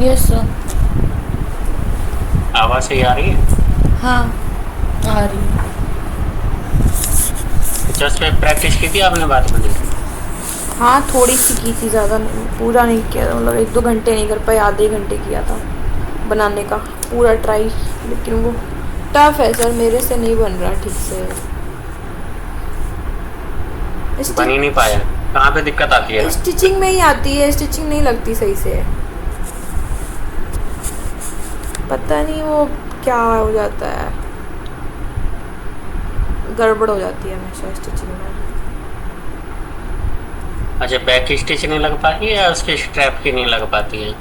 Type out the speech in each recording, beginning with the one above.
Yes sir. आवाज सही आ रही है? हाँ, आ रही है। जस्ट पे प्रैक्टिस की थी आपने बात करने की? हाँ, थोड़ी सी की थी, ज़्यादा नहीं, पूरा नहीं किया था, मतलब 1-2 घंटे नहीं कर पाए, आधे घंटे किया था बनाने का पूरा ट्राई। लेकिन वो टफ है सर, मेरे से नहीं बन रहा ठीक से। बन ही नहीं स्टिच पाया? कहाँ पे दिक्कत आती है? स्टिचिंग में ही आती है, स्टिचिंग नहीं लगती सही से। पता नहीं वो क्या हो जाता है, गड़बड़ हो जाती है हमेशा स्टिचिंग में। अच्छा, बैक की स्टिच नहीं लग पाती है या उसके स्ट्रैप की नहीं लग पाती है?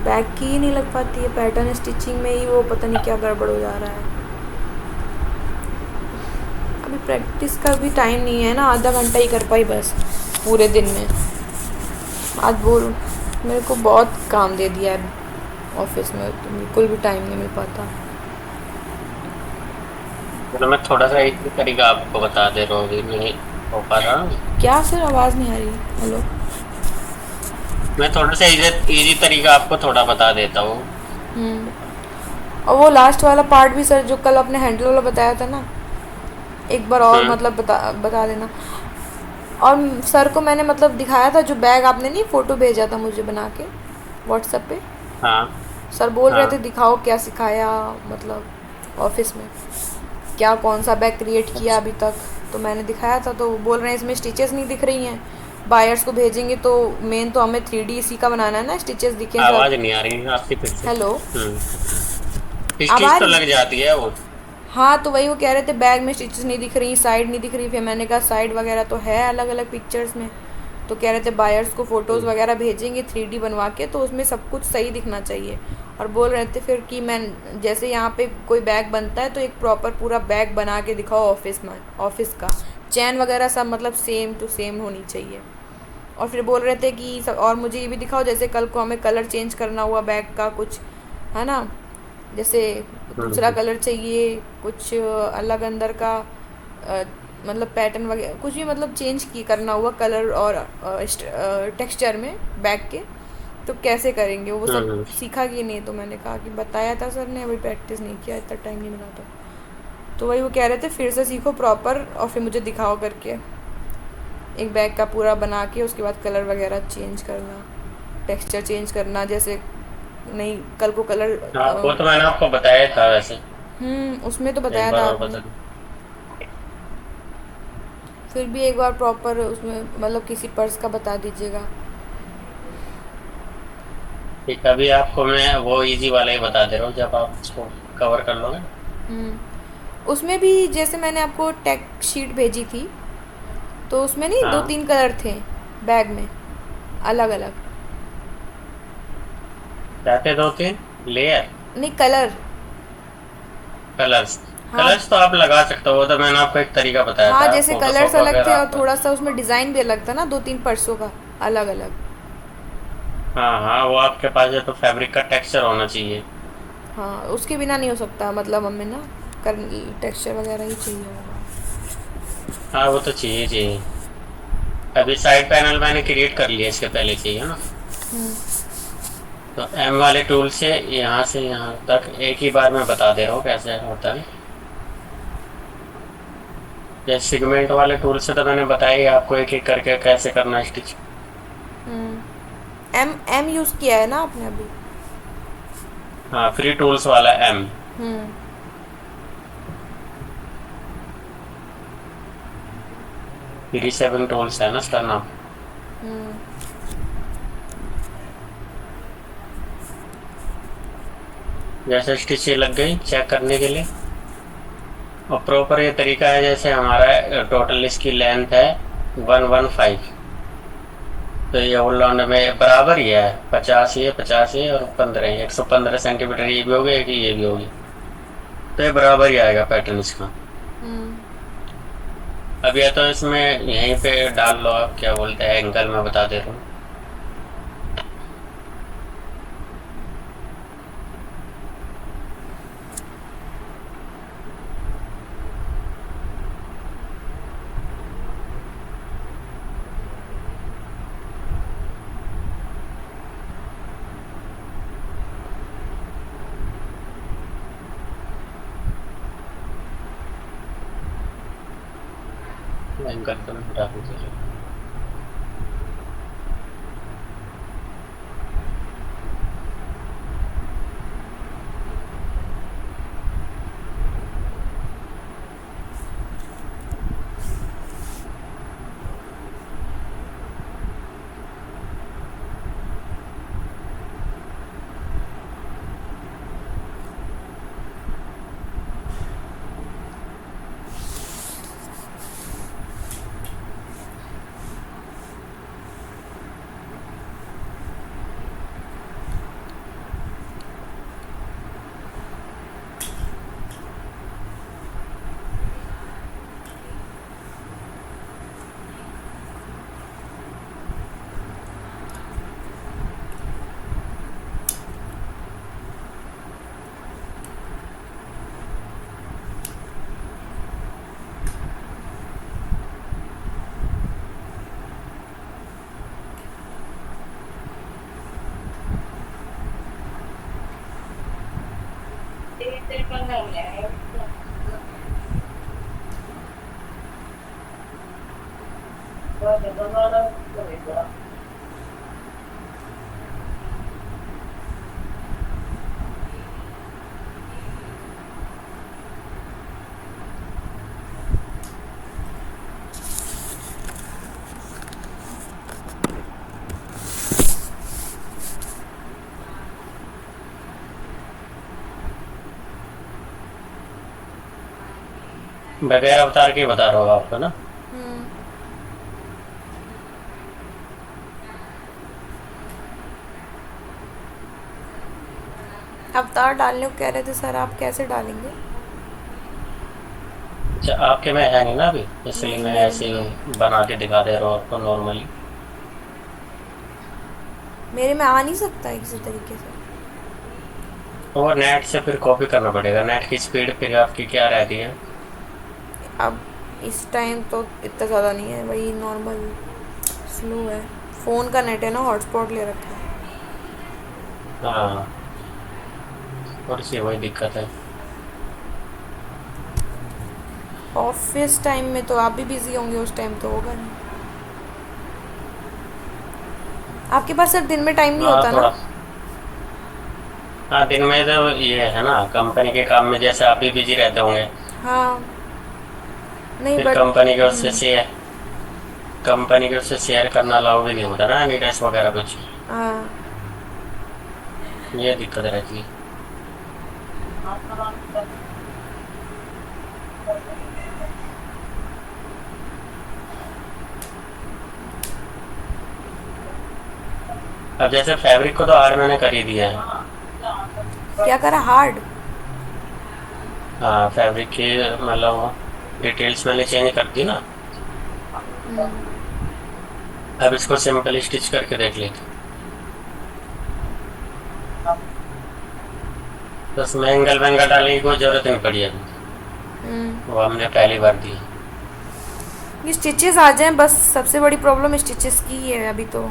बैक की ही नहीं लग पाती है, पैटर्न स्टिचिंग में ही वो पता नहीं क्या गड़बड़ हो जा रहा है। अभी प्रैक्टिस का भी टाइम नहीं है ना, आधा घंटा ही कर पाई बस पूरे दिन में। आज बोल मेरे को बहुत काम दे दिया है ऑफिस में, तो बिल्कुल भी टाइम नहीं मिल पाता। मतलब मैं थोड़ा सा एक तरीका आपको बता दे रहा हूँ, अभी नहीं हो पा रहा। क्या सर, आवाज़ नहीं आ रही? हेलो। मैं थोड़ा सा इजी इजी तरीका आपको थोड़ा बता देता हूँ। और वो लास्ट वाला पार्ट भी सर, जो कल आपने हैंडल वाला बताया था ना, एक बार और हम्म। मतलब बता देना। और सर को मैंने मतलब दिखाया था, जो बैग आपने नहीं फ़ोटो भेजा था मुझे बना के व्हाट्सएप पे। हाँ। सर बोल रहे थे हाँ। दिखाओ क्या सिखाया, मतलब ऑफिस में क्या कौन सा बैग क्रिएट किया अच्छा। अभी तक। तो मैंने दिखाया था, तो वो बोल रहे हैं इसमें स्टिचेस नहीं दिख रही हैं, बायर्स को भेजेंगे तो मेन तो हमें 3D इसी का बनाना है ना, स्टिचेस दिखें सब। आवाज नहीं आ रही है आपकी फिर से। हेलो। अब आ स्टिच तो रही? लग जाती है वो। हाँ, तो वही वो कह रहे थे बैग में स्टिचेस नहीं दिख रही, साइड नहीं दिख रही। फिर मैंने कहा साइड वगैरह तो है अलग अलग पिक्चर्स में। तो कह रहे थे बायर्स को फ़ोटोज़ हम्म। वगैरह भेजेंगे 3D बनवा के, तो उसमें सब कुछ सही दिखना चाहिए। और बोल रहे थे फिर कि मैं जैसे यहाँ पे कोई बैग बनता है तो एक प्रॉपर पूरा बैग बना के दिखाओ ऑफिस में, ऑफिस का चैन वगैरह सब मतलब सेम टू सेम होनी चाहिए। और फिर बोल रहे थे कि सब, और मुझे ये भी दिखाओ जैसे कल को हमें कलर चेंज करना हुआ बैग का कुछ, है ना, जैसे दूसरा हम्म। कलर चाहिए कुछ अलग अंदर का, अ, मतलब पैटर्न वगैरह कुछ भी मतलब चेंज की करना हुआ कलर और टेक्सचर में बैग के, तो कैसे करेंगे वो सब हम्म। सीखा कि नहीं। तो मैंने कहा कि बताया था सर ने, अभी प्रैक्टिस नहीं किया, इतना टाइम नहीं मिला था। तो वही वो कह रहे थे फिर से सीखो प्रॉपर और फिर मुझे दिखाओ करके, एक बैग का पूरा बना के उसके बाद कलर वगैरह चेंज करना, टेक्सचर चेंज करना, जैसे नहीं कल को कलर। हाँ, वो तो मैंने आपको बताया था वैसे। उसमें तो एक बताया बार था और आपने। बता दूं? फिर भी एक बार प्रॉपर उसमें मतलब किसी पर्स का बता दीजिएगा। ठीक है, अभी आपको मैं वो इजी वाला ही बता दे रहा हूँ, जब आप उसको कवर कर लोगे। उसमें भी जैसे मैंने आपको टेक शीट भेजी थी, तो उसमें नहीं दो हाँ। तीन कलर थे बैग में, अलग अलग। चाहते दो तीन लेयर नहीं, कलर। कलर्स। हाँ। कलर्स तो आप लगा सकते हो, वो तो मैंने आपको एक तरीका बताया हाँ, था, जैसे कलर्स फोटोशॉप अलग थे वगैरह और आपका। थोड़ा सा उसमें डिज़ाइन भी अलग था ना, 2-3 पर्सों का अलग अलग। हाँ हाँ, वो आपके पास है तो फैब्रिक का टेक्सचर होना चाहिए। हाँ, उसके बिना नहीं हो सकता, मतलब हमें ना कर टेक्सचर वगैरह ही चाहिए होगा। हाँ, वो तो चाहिए चाहिए। अभी साइड पैनल मैंने क्रिएट कर लिया इसके पहले से ही, है ना। तो एम वाले टूल से यहाँ तक एक ही बार में बता दे रहा हूँ कैसे होता है। जैसे सिगमेंट वाले टूल से तो मैंने बताया ही आपको एक एक करके कैसे करना है स्टिच। एम एम यूज़ किया है ना आपने अभी? हाँ, फ्री टूल्स वाला एम। फ्री 7 टूल्स है ना उसका नाम। जैसे स्टिच लग गई चेक करने के लिए। और प्रॉपर ये तरीका है, जैसे हमारा टोटल इसकी लेंथ है 115। तो ये होल राउंड में बराबर ही है, 50 ये 50 ये और 15 ये 115 सेंटीमीटर, ये भी होगी एक ये भी होगी। तो ये बराबर ही आएगा पैटर्न इसका। अब या तो इसमें यहीं पे डाल लो, आप क्या बोलते हैं एंगल में बता दे रहा हूँ। एंगल तो नहीं हटा दीजिए। बगैर अवतार के बता रहा हूँ आपको ना। हम्म। अवतार डालने को कह रहे थे सर, आप कैसे डालेंगे? अच्छा, आपके में है नहीं ना अभी, इसलिए नहीं, मैं मेरे ऐसे में है। ही बना के दिखा दे रहा हूँ आपको नॉर्मली। मेरे में आ नहीं सकता है किसी तरीके से। वो नेट से फिर कॉपी करना पड़ेगा। नेट की स्पीड फिर आपकी क्या रहती है? अब इस टाइम तो इतना ज़्यादा नहीं है, वही नॉर्मल स्लो है। फ़ोन का नेट है ना, हॉटस्पॉट ले रखा है। हाँ, थोड़ी सी वही दिक्कत है। ऑफिस टाइम में तो आप भी बिज़ी होंगे, उस टाइम तो होगा नहीं। आपके पास सर दिन में टाइम नहीं हाँ होता ना? थोड़ा। हाँ, दिन में तो ये है ना, कंपनी के काम में जैसे आप भी बिजी रहते होंगे। हाँ। नहीं फिर बट कंपनी के उससे शेयर करना अलाउ भी नहीं होता ना, एनीडेस वगैरह कुछ। हाँ। ये दिक्कत रहती है। अब जैसे फैब्रिक को तो आज मैंने कर ही दिया है। क्या करा, हार्ड? हाँ, फैब्रिक की मतलब डिटेल्स मैंने चेंज कर दी ना। अब इसको सिंपल स्टिच करके देख लेते। तो उसमें एंगल वेंगल डालने की कोई जरूरत नहीं पड़ी अभी। वो हमने पहली बार दी। ये स्टिचेस आ जाएं बस, सबसे बड़ी प्रॉब्लम स्टिचेस की ही है अभी तो।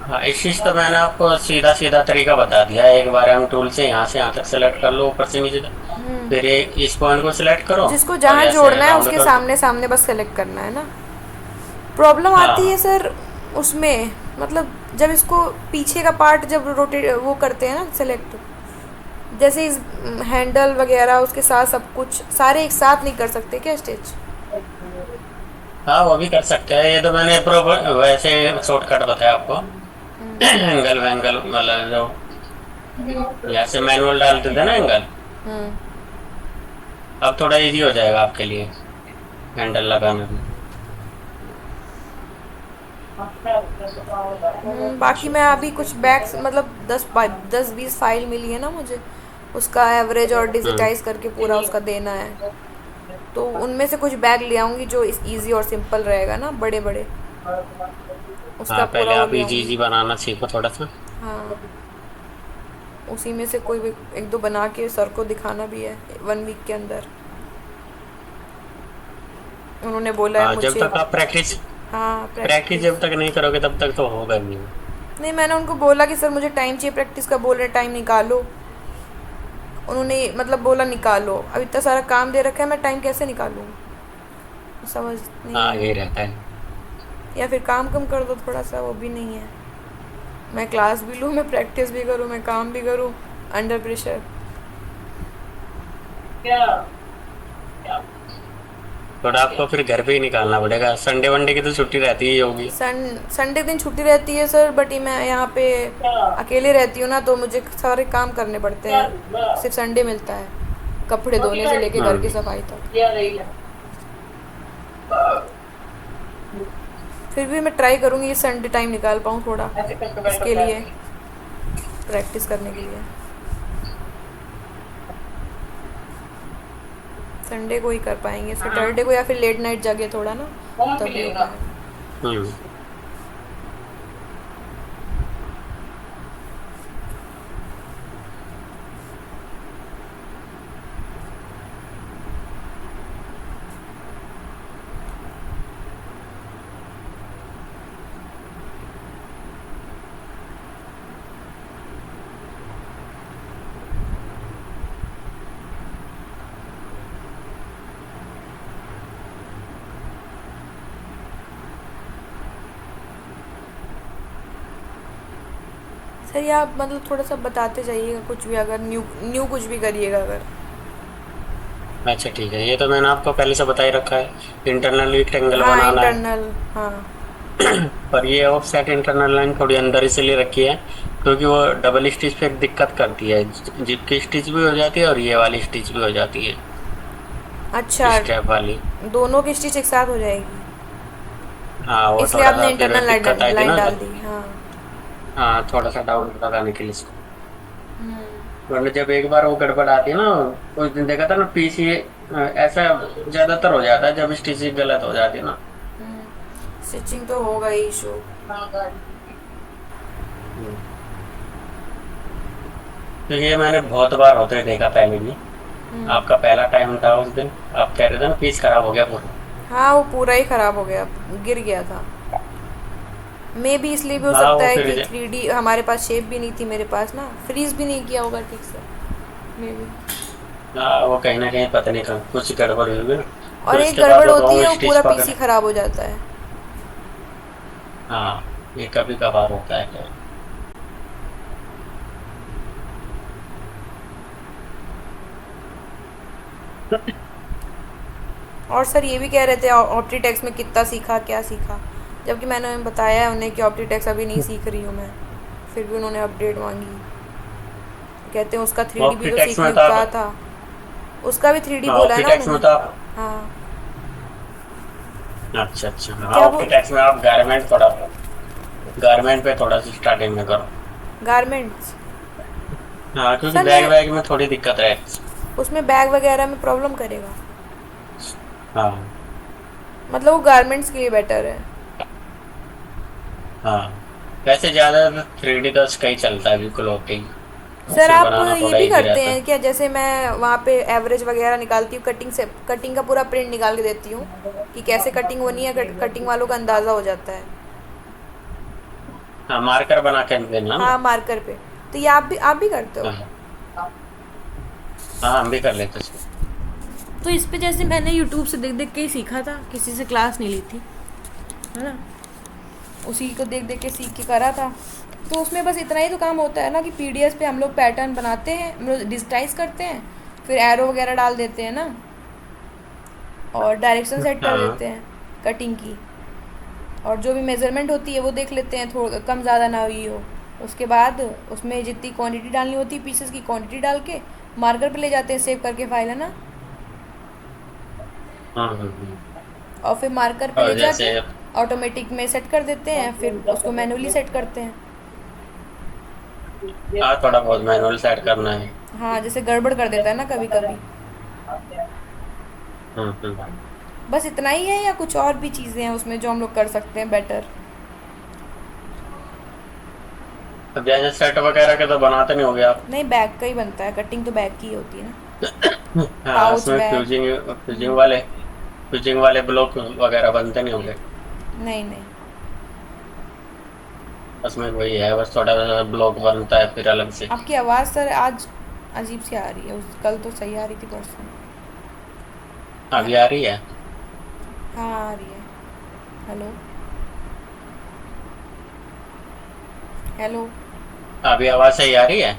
हाँ, इस चीज तो मैंने आपको सीधा सीधा तरीका बता दिया है। एक बार हम टूल से यहाँ तक सेलेक्ट कर लो, ऊपर से नीचे तक। फिर इस पॉइंट को सिलेक्ट करो जिसको और जहाँ ऐसे जोड़ना है राउंड उसके कर दो। सामने सामने बस सेलेक्ट करना है ना। प्रॉब्लम आती है हाँ सर उसमें, मतलब जब इसको पीछे का पार्ट जब रोटेट वो करते हैं ना सेलेक्ट, जैसे इस हैंडल वगैरह उसके साथ सब कुछ सारे एक साथ नहीं कर सकते क्या स्टिच? हाँ, वो भी कर सकते हैं। ये तो मैंने प्रॉपर वैसे शॉर्टकट बताया आपको। एंगल वेंगल मतलब जो यहाँ से मैनुअल डालते थे ना एंगल, अब थोड़ा इजी हो जाएगा आपके लिए हैंडल लगाने में। बाकी मैं अभी कुछ बैग्स मतलब 10-20 फाइल मिली है ना मुझे, उसका एवरेज और हम्म। डिजिटाइज करके पूरा उसका देना है। तो उनमें से कुछ बैग ले आऊँगी जो इजी और सिंपल रहेगा ना, बड़े बड़े, उसका हाँ, पूरा पहले वो आप ले इजी आऊँगी। इजी बनाना सीखो थोड़ा सा। हाँ, उसी में से कोई भी एक दो बना के सर को दिखाना भी है 1 वीक के अंदर। उन्होंने बोला है हाँ, जब मुझे। तक आप प्रैक्टिस हाँ, प्रैक्टिस प्रैक्टिस। जब तक नहीं करोगे तब तक तो होगा नहीं। नहीं, मैंने उनको बोला कि सर मुझे टाइम चाहिए प्रैक्टिस का, बोल रहे टाइम निकालो। उन्होंने मतलब बोला निकालो, अब इतना सारा काम दे रखा है, मैं टाइम कैसे निकालूँ? समझ नहीं हाँ है। यही रहता है। या फिर काम कम कर दो थोड़ा सा, वो भी नहीं है। मैं क्लास भी लूँ, मैं प्रैक्टिस भी करूँ, मैं काम भी करूँ अंडर प्रेशर। थोड़ा आपको फिर घर पे ही निकालना पड़ेगा, संडे वनडे की तो छुट्टी रहती ही होगी। संडे दिन छुट्टी रहती है सर, बट मैं यहाँ पे अकेले रहती हूँ ना, तो मुझे सारे काम करने पड़ते हैं। सिर्फ संडे मिलता है कपड़े धोने से लेके घर की सफाई तक। फिर भी मैं ट्राई करूँगी ये संडे टाइम निकाल पाऊँ थोड़ा इसके लिए, प्रैक्टिस करने के लिए। संडे को ही कर पाएंगे, सैटरडे को या फिर लेट नाइट जाके थोड़ा ना, तभी हो पाएगा। हम्म। सर ये आप मतलब थोड़ा सा बताते जाइएगा कुछ भी, अगर न्यू न्यू कुछ भी करिएगा अगर। अच्छा ठीक है, ये तो मैंने आपको पहले से बता ही रखा है, इंटरनल रेक्टेंगल हाँ बनाना है। इंटरनल, हाँ। पर ये ऑफसेट इंटरनल लाइन थोड़ी अंदर इसलिए रखी है क्योंकि वो डबल स्टिच पे दिक्कत करती है, जिप की स्टिच भी हो जाती है और ये वाली स्टिच भी हो जाती है, अच्छा, स्टेप वाली। दोनों की स्टिच एक साथ हो जाएगी, हाँ वो इसलिए थोड़ा आपने सा फिर इंटरनल दिक्कत आई थी लाइन ना। डाल दी, हाँ। हाँ थोड़ा सा डाउट लगाने के लिए इसको, वरना जब एक बार वो गड़बड़ आती है ना, उस दिन देखा था ना पीछे ऐसा ज्यादातर हो जाता है जब स्टिचिंग गलत हो जाती है ना। स्टिचिंग तो होगा ही इशू। हम्म। तो ये मैंने बहुत बार होते हुए देखा पहले भी। आपका पहला टाइम था उस दिन, आप कह रहे थे ना पीस खराब हो गया पूरा। हाँ वो पूरा ही ख़राब हो गया, गिर गया था। मे भी इसलिए भी हो हाँ सकता वो है फिर कि 3D हमारे पास शेप भी नहीं थी मेरे पास ना, फ्रीज भी नहीं किया होगा ठीक से, मे भी। हाँ वो कहीं ना कहीं पता नहीं कहाँ कुछ गड़बड़ हुई होगी ना, और फिर एक उसके बाद गड़बड़ वो होती रॉन्ग है, वो स्टिच पूरा पकड़। पीसी ख़राब हो जाता है। हाँ ये कभी कभार होता है क्या। और सर ये भी कह रहे थे ऑप्टीटेक्स में कितना सीखा, क्या सीखा, जबकि मैंने बताया है उन्हें कि ऑप्टीटेक्स अभी नहीं सीख रही हूँ मैं, फिर भी उन्होंने अपडेट मांगी। कहते हैं उसका 3D भी तो ऑप्टीटेक्स में सीखने तो को कहा आप, था, उसका भी 3D हाँ बोला है ना ऑप्टीटेक्स में उन्होंने। तो आप, हाँ। अच्छा अच्छा, हाँ क्या वो ऑप्टीटेक्स में आप गारमेंट थोड़ा, गारमेंट पे थोड़ा सा स्टार्टिंग में करो। गारमेंट्स? हाँ क्योंकि सर बैग मैं वैग में थोड़ी दिक्कत है। उसमें बैग वगैरह में प्रॉब्लम करेगा, हाँ मतलब वो गारमेंट्स के लिए बेटर है। हाँ, वैसे ज्यादा 3D तो इसका ही चलता है बिल्कुल, ओके। सर उसे आप बनाना ये थोड़ा भी इजी करते रहता है। हैं क्या, जैसे मैं वहाँ पे एवरेज वगैरह निकालती हूँ, कटिंग से कटिंग का पूरा प्रिंट निकाल के देती हूँ कि कैसे कटिंग होनी है, कटिंग वालों का अंदाज़ा हो जाता है। हाँ मार्कर बना के देना ना। हाँ मार्कर पे, तो ये आप भी करते हो? हाँ हाँ हम भी कर लेते हैं इसको। तो इस पे जैसे मैंने यूट्यूब से देख देख के ही सीखा था, किसी से क्लास नहीं ली थी, है ना, उसी को देख देख के सीख के करा था। तो उसमें बस इतना ही तो काम होता है ना कि पीडीएफ पे हम लोग पैटर्न बनाते हैं, हम लोग डिजिटाइज करते हैं, फिर एरो वगैरह डाल देते हैं ना, और डायरेक्शन सेट कर हाँ देते हैं कटिंग की, और जो भी मेज़रमेंट होती है वो देख लेते हैं, थोड़ा कम ज़्यादा ना हुई हो। उसके बाद उसमें जितनी क्वांटिटी डालनी होती है पीसेस की क्वांटिटी डाल के मार्कर पे ले जाते हैं सेव करके फाइल, है ना, हाँ और फिर मार्कर पे और ले जैसे, जाके ऑटोमेटिक में सेट कर देते हैं, फिर उसको मैनुअली सेट करते हैं। हाँ थोड़ा बहुत मैनुअल सेट करना है। हाँ जैसे गड़बड़ कर देता है ना कभी कभी। हम्म। बस इतना ही है या कुछ और भी चीज़ें हैं उसमें जो हम लोग कर सकते हैं बेटर? अब जैसे सेट वगैरह के तो बनाते नहीं होगे आप। नहीं बैग का ही बनता है, कटिंग तो बैग की ही होती है ना, हाँ पाउच उसमें बैग। फ्यूजिंग वाले ब्लॉक वगैरह बनते नहीं होंगे। नहीं नहीं। उसमें वही है, बस थोड़ा सा ब्लॉक बनता है फिर अलग से। आपकी आवाज़ सर आज अजीब सी आ रही है, उस कल तो सही आ रही थी, परसों। अभी आ रही है। हाँ आ रही है। हेलो। हेलो। अभी आवाज़ सही आ रही है?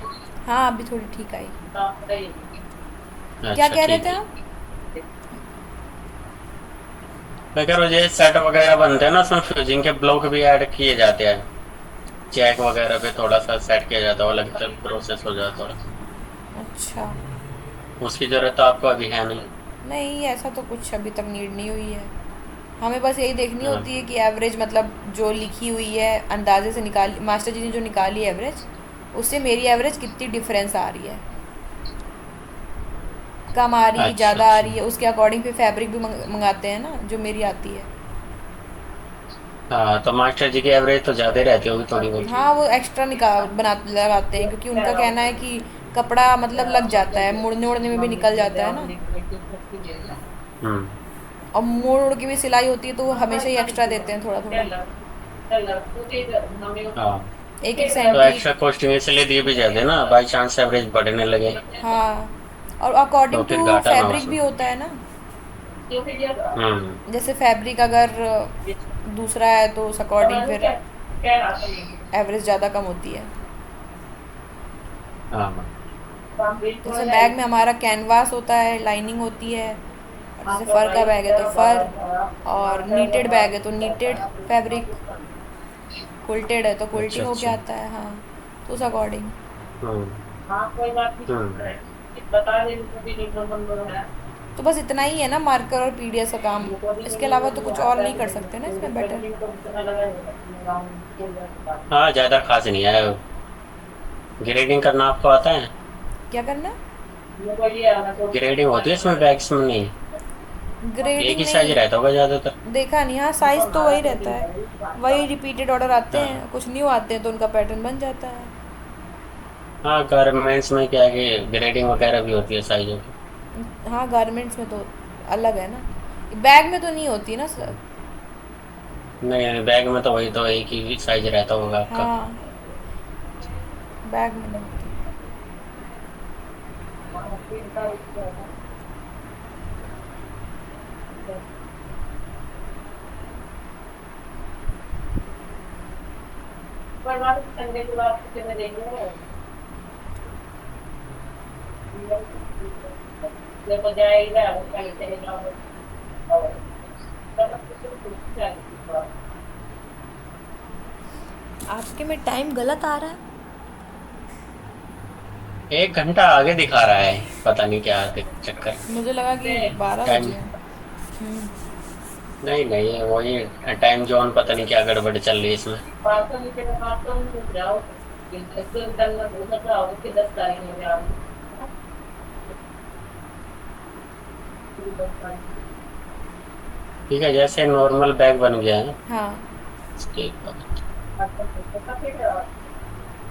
हाँ अभी थोड़ी ठीक आई। क्या अच्छा कह रहे ठीक थे है। आप? मैं कह रहा हूँ ये सेट वगैरह बनते हैं ना, उसमें फ्यूजिंग के ब्लॉक भी ऐड किए जाते हैं। चेक वगैरह पे थोड़ा सा सेट किया जाता है, अलग से प्रोसेस हो जाता है। अच्छा। उसकी जरूरत तो आपको अभी है नहीं। नहीं ऐसा तो कुछ अभी तक नीड नहीं हुई है। हमें बस यही देखनी हाँ। होती है कि एवरेज मतलब जो लिखी हुई है अंदाजे से निकाल, मास्टर जी ने जो निकाली है एवरेज, उससे मेरी एवरेज कितनी डिफरेंस आ रही है, कम आ रही अच्छा ज़्यादा आ अच्छा। रही है, उसके अकॉर्डिंग फिर फैब्रिक भी मंगाते हैं ना जो मेरी आती है। हाँ तो मास्टर जी की एवरेज तो ज़्यादा ही रहती होगी थोड़ी बहुत। हाँ वो एक्स्ट्रा निकाल बना लगाते हैं क्योंकि उनका कहना है कि कपड़ा मतलब लग जाता है, मुड़ने उड़ने में भी निकल जाता है ना, हम्म। और मोड़ उड़ की भी सिलाई होती है तो वो हमेशा ही एक्स्ट्रा देते हैं थोड़ा थोड़ा, हाँ एक एक तो सेंटी। एक्स्ट्रा कॉस्टिंग इसलिए दी भी जाती है ना, बाई चांस एवरेज बढ़ने लगे हाँ और तो अकॉर्डिंग फिर टू घाटा ना हो फैब्रिक उसमें। भी होता है ना, हम्म। जैसे फैब्रिक अगर दूसरा है तो उस अकॉर्डिंग फिर एवरेज ज़्यादा कम होती है। हाँ। जैसे बैग में हमारा कैनवास होता है, लाइनिंग होती है, और जैसे फर का बैग है तो फर, और नीटेड बैग है तो नीटेड फैब्रिक, क्विल्टेड है तो अच्छा क्विल्टिंग होके अच्छा। आता है। हाँ तो उस अकॉर्डिंग। हम्म। हम्म। तो बस इतना ही है ना, मार्कर और पीडीएफ का काम, इसके अलावा तो कुछ और नहीं कर सकते ना इसमें बेटर। हाँ ज़्यादा खास नहीं है। ग्रेडिंग करना आपको आता है? क्या करना? ग्रेडिंग होती है इसमें बैग्स में नहीं? एक ग्रेडिंग ही साइज नहीं, रहता होगा ज़्यादातर। देखा नहीं। हाँ साइज़ तो वही रहता है, वही रिपीटेड ऑर्डर आते हाँ। हैं, कुछ न्यू आते हैं तो उनका पैटर्न बन जाता है। हाँ गारमेंट्स में क्या है कि ग्रेडिंग वगैरह भी होती है साइजों की। हाँ गारमेंट्स में तो अलग है ना, बैग में तो नहीं होती ना सर। नहीं बैग में तो वही तो एक ही साइज रहता होगा आपका। हाँ बैग में नहीं होती। आपके में टाइम गलत आ रहा है। 1 घंटा आगे दिखा रहा है, पता नहीं क्या चक्कर। मुझे लगा कि 12 बजे टाइम हैं। हम्म। नहीं नहीं, वही टाइम जोन पता नहीं क्या गड़बड़ चल रही है इसमें। ठीक है, जैसे नॉर्मल बैग बन गया है हाँ इसके बाद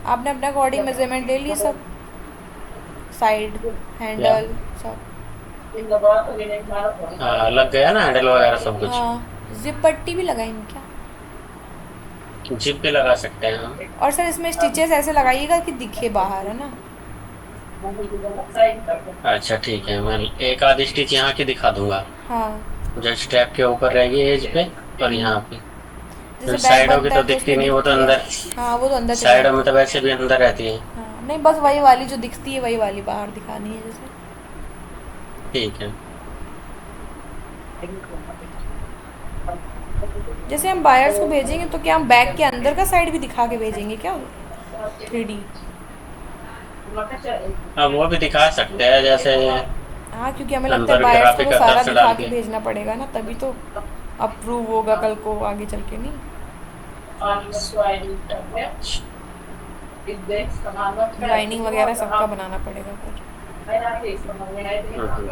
आपने अपने अकॉर्डिंग मेजरमेंट ले लिए सब, साइड, क्या। हैंडल, सब। हाँ लग गया ना हैंडल वगैरह सब कुछ। हाँ जिप पट्टी भी लगाएंगे क्या? जिप भी लगा सकते हैं हम। और सर इसमें स्टिचेस ऐसे लगाइएगा कि दिखे बाहर, है ना। अच्छा ठीक है, मैं एक आधी स्टिच यहाँ की दिखा दूंगा, हाँ। जो स्टेप के ऊपर रहेगी एज पे और यहाँ पे। जैसे बैग साइडों की बनता तो है तो दिखती उसमें नहीं, वो तो दिखती है। अंदर। हाँ वो तो अंदर चली साइडों में जाती तो है। वैसे भी अंदर रहती है। हाँ नहीं बस वही वाली जो दिखती है वही वाली बाहर दिखानी है जैसे। ठीक है। जैसे हम बायर्स को भेजेंगे तो क्या हम बैग के अंदर का साइड भी दिखा के भेजेंगे क्या, 3D? अब वो भी दिखा सकते हैं जैसे हाँ क्योंकि हमें लगता है अंदर बायर्स को ग्राफिक तो अलग सारा से दिखा डाल के के। भेजना पड़ेगा ना, तभी तो अप्रूव होगा कल को आगे चल के, नहीं। लाइनिंग वगैरह सबका बनाना पड़ेगा फिर। हम्म।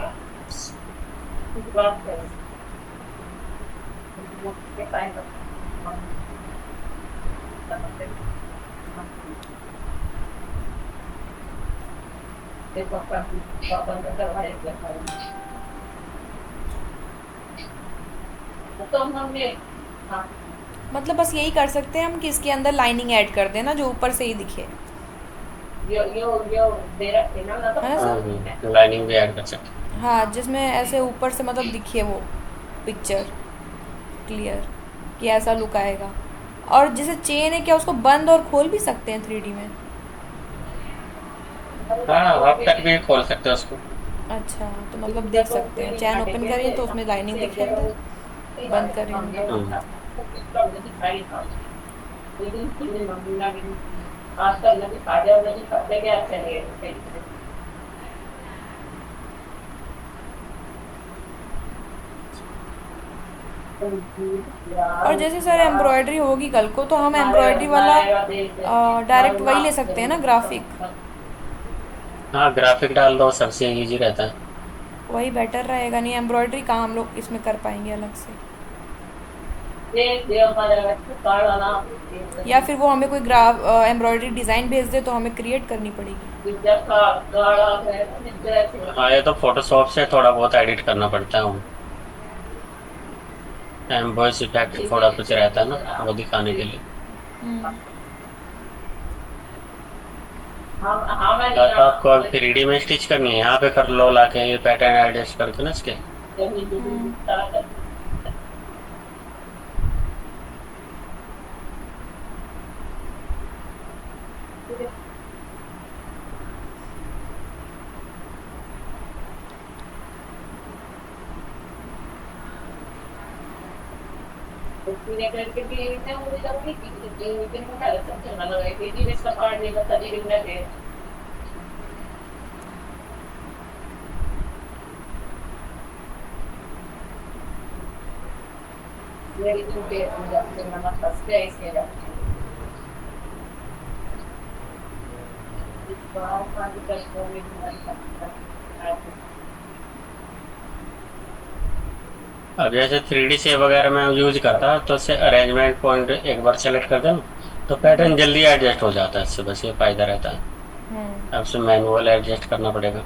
मतलब बस यही कर सकते हैं हम कि इसके अंदर लाइनिंग ऐड कर देना जो ऊपर से ही दिखे, है ना सर। लाइनिंग भी ऐड कर सकते हाँ जिसमें ऐसे ऊपर से मतलब दिखे वो पिक्चर। क्लियर कि ऐसा लुक आएगा। और जैसे चेन है, क्या उसको बंद और खोल भी सकते हैं 3D में? हाँ, आप तक भी खोल सकते हो उसको। अच्छा, तो मतलब देख सकते हैं, चैन ओपन करें तो उसमें लाइनिंग दिखे अंदर, बंद करें तो। हम्म। और जैसे सर एम्ब्रॉयडरी होगी कल को, तो हम एम्ब्रॉयडरी वाला डायरेक्ट वही ले सकते हैं ना, ग्राफिक? हाँ, ग्राफिक डाल दो, सबसे इजी रहता है। वही बेटर रहेगा, नहीं एम्ब्रॉयडरी कहाँ हम लोग इसमें कर पाएंगे अलग से? या फिर वो हमें कोई ग्राफ एम्ब्रॉयडरी डिज़ाइन भेज दे तो हमें क्रिएट करनी पड़ेगी? हाँ, ये तो फोटोशॉप से थोड़ा बहुत एडिट करना पड़ता है। वॉइस इफेक्ट थोड़ा कुछ रहता है ना, वो दिखाने के लिए। या तो आपको अब 3D में स्टिच करनी है, यहाँ पे कर लो लाके, ये पैटर्न एडजस्ट करके ना इसके। अब जैसे 3D से वगैरह मैं यूज करता तो उससे अरेंजमेंट पॉइंट एक बार सेलेक्ट कर देना, तो पैटर्न जल्दी एडजस्ट हो जाता है इससे, बस ये फायदा रहता है। अब से मैनुअल एडजस्ट करना पड़ेगा।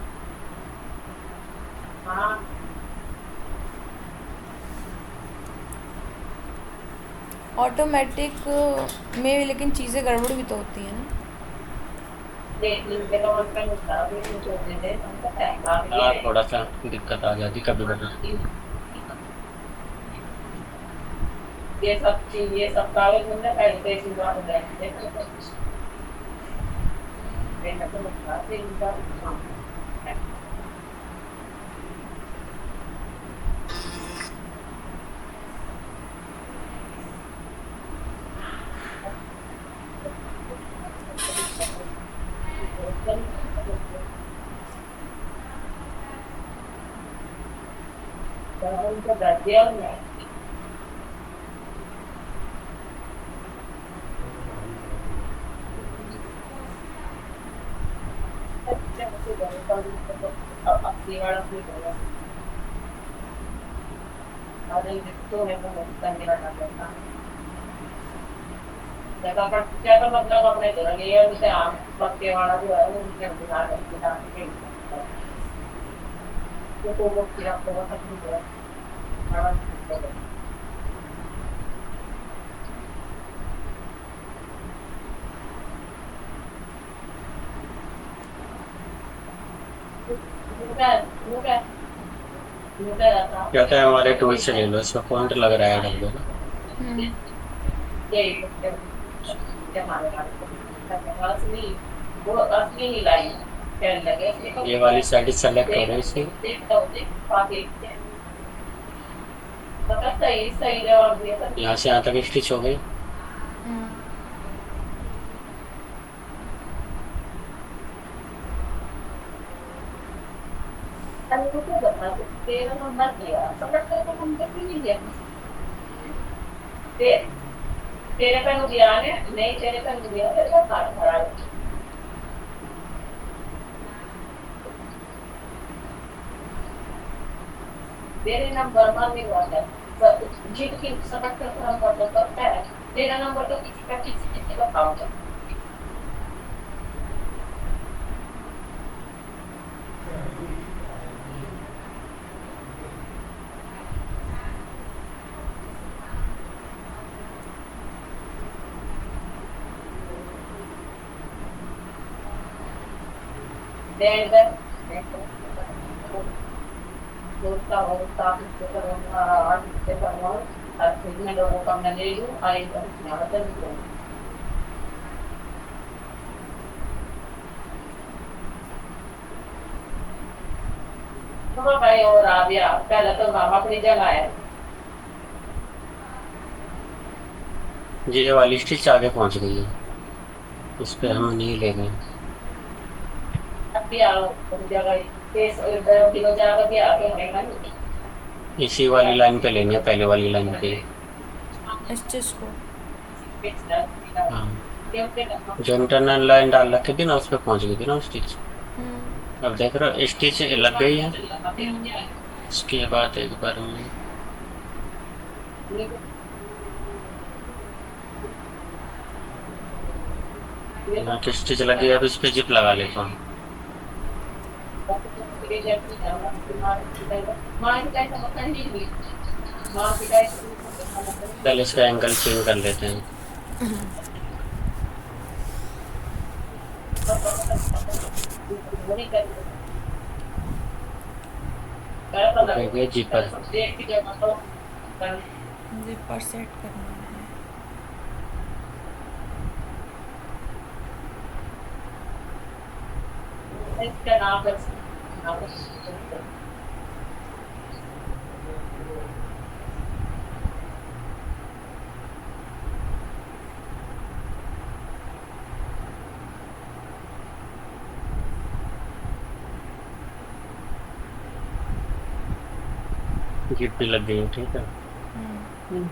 ऑटोमेटिक में लेकिन चीज़ें गड़बड़ भी तो होती हैं ना? हाँ, थोड़ा सा दिक्कत आ जाती कभी कभी। कहते हैं हमारे टूल से ले लो, इसका फॉन्ट लग रहा है डब्बे में। ये वाली साइड सेलेक्ट हो रही है इसकी। यहाँ से यहाँ तक स्टिच हो गई। अब फिर मैं लोगों का मैं ले लूँ और एक बार ज़्यादातर भी लूँ। हाँ भाई और आ गया पहले तो हम अपनी जगह है। ये वाली स्टिच आगे पहुंच गई है, इस पे हम नहीं ले गए। अब भी आओ अपनी जगह केस किलो जाकर भी आगे रहेगा नहीं। इसी वाली लाइन पे लेनी है, पहले वाली लाइन पे। स्टिच को। हाँ, जो इंटरनल लाइन डाल रखी थी ना उस पे पहुंच गई थी ना स्टिच। हम्म। अब देख रहे हो स्टिच लग गई है। हम्म। इसके बाद एक बार हम यहाँ की स्टिच लग गई, अब इस पे जिप लगा लेता हूँ। पहले इसका एंगल चेंज कर लेते हैं। देखिए जिपर जिपर सेट करना है। इसका नाम जिप भी लग गई है, ठीक है। हम्म।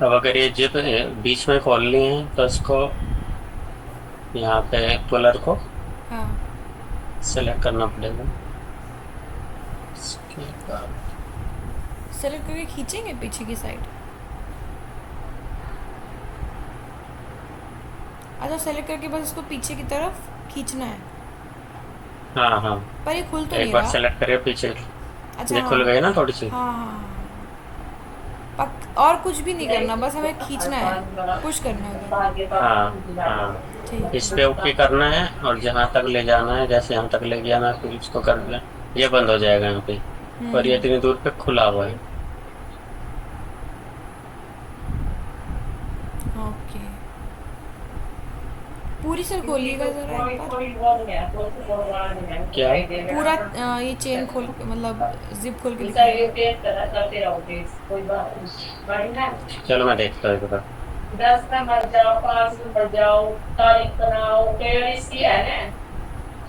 अब अगर ये जिप बीच में खोलनी है तो इसको यहाँ पे पुलर को हाँ। सेलेक्ट करना पड़ेगा। इसके बाद सेलेक्ट करके खींचेंगे पीछे की साइड। अच्छा, सेलेक्ट करके बस इसको पीछे की तरफ खींचना है। हाँ हाँ, पर ये खुल तो एक नहीं बार रहा। सेलेक्ट करिए पीछे। अच्छा ये हाँ। खुल गई ना थोड़ी सी। हाँ हाँ हाँ। और कुछ भी नहीं करना, बस हमें खींचना है, पुश करना है। हाँ हाँ, ठीक इस है। पे ओके करना है और जहाँ तक ले जाना है, जैसे यहाँ तक ले जाना है फिर इसको कर दिया, ये बंद हो जाएगा यहाँ पे। और ये इतनी दूर पे खुला हुआ है। ओके। पूरी सर खोलिएगा ज़रा एक बार। क्या है? पूरा ये चेन खोल के, मतलब जिप खोल के इसका दिखाइए। ये टेस्ट करा करते रहो टेस्ट कोई बात नहीं बढ़िया। चलो मैं देखता हूँ एक बार। 10 में मर जाओ 5 में मर जाओ तारीख बनाओ पेड़ की है ना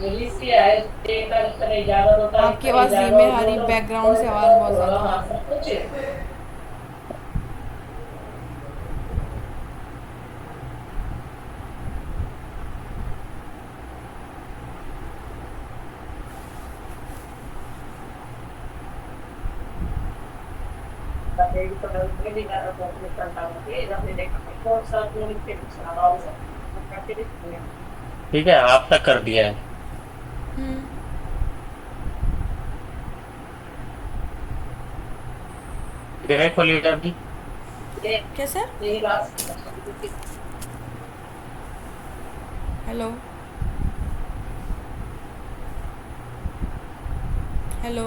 इसकी है एक तारीख करे 11 2 तारीख आपकी आवाज़ धीमे आ रही, बैकग्राउंड से आवाज़ बहुत ज़्यादा आ रही। सब कुछ ठीक है, आप तक कर दिया है। गए खोलिए अभी। क्या सर? Hello hello.